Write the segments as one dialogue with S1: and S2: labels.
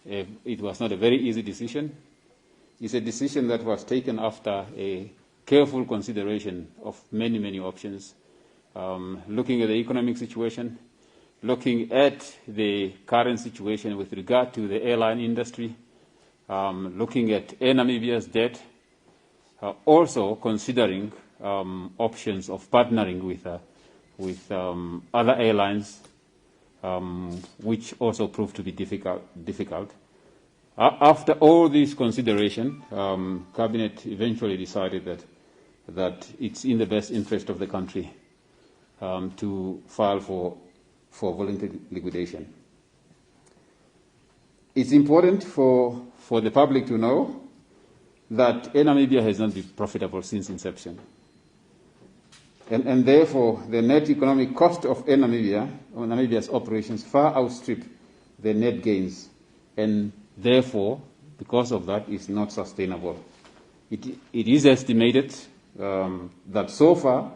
S1: it was not a very easy decision. It's a decision that was taken after a careful consideration of many, many options, looking at the economic situation, looking at the current situation with regard to the airline industry, looking at Air Namibia's debt, also considering options of partnering with other airlines, which also proved to be difficult. After all this consideration, Cabinet eventually decided that it's in the best interest of the country to file for voluntary liquidation. It's important for the public to know that Air Namibia has not been profitable since inception. And therefore, the net economic cost of Air Namibia, or Namibia's operations, far outstrip the net gains. And therefore, because of that, it's not sustainable. It is estimated that so far,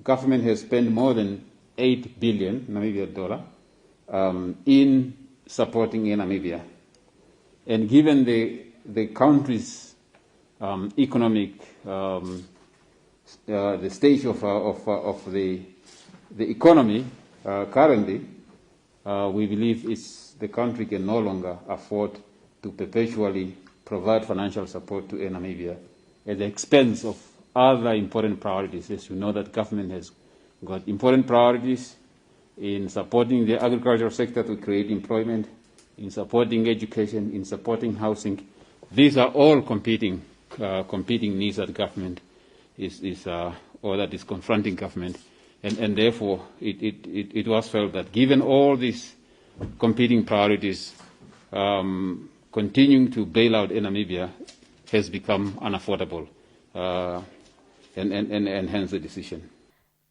S1: government has spent more than 8 billion Namibia dollar in supporting Air Namibia. And given the country's economic, the stage of the economy currently, we believe the country can no longer afford to perpetually provide financial support to Air Namibia at the expense of other important priorities. As you know, that government has got important priorities in supporting the agricultural sector to create employment, in supporting education, in supporting housing. These are all competing needs that government or that is confronting government, and therefore it was felt that given all these competing priorities, continuing to bail out in Namibia has become unaffordable, and hence the decision.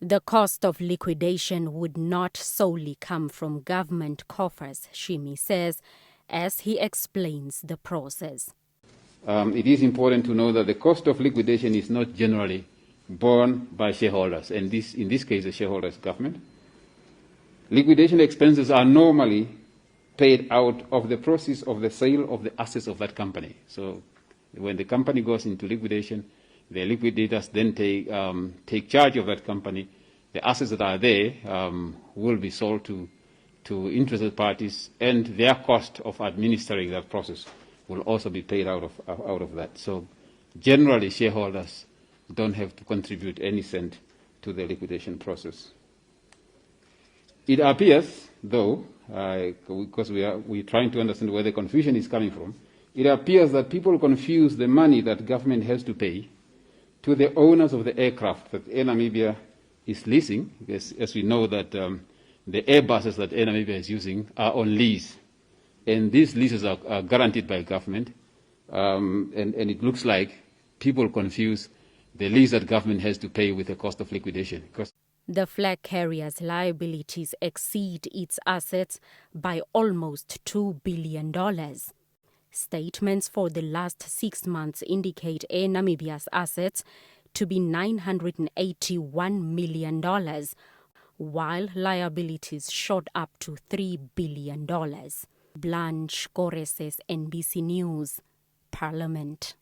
S2: The cost of liquidation would not solely come from government coffers, Shimi says, as he explains the process.
S1: It is important to know that the cost of liquidation is not generally borne by shareholders, and in this case, the shareholders' government. Liquidation expenses are normally paid out of the proceeds of the sale of the assets of that company. So when the company goes into liquidation, the liquidators then take charge of that company. The assets that are there will be sold to interested parties, and their cost of administering that process will also be paid out of that. So generally, shareholders don't have to contribute any cent to the liquidation process. It appears, though, because we're trying to understand where the confusion is coming from, it appears that people confuse the money that government has to pay to the owners of the aircraft that Air Namibia is leasing, as we know that the Airbuses that Air Namibia is using are on lease. And these leases are guaranteed by government, and it looks like people confuse the lease that government has to pay with the cost of liquidation.
S2: The flag carrier's liabilities exceed its assets by almost $2 billion. Statements for the last 6 months indicate Air Namibia's assets to be $981 million, while liabilities shot up to $3 billion. Blanche Koreses, NBC News, Parliament.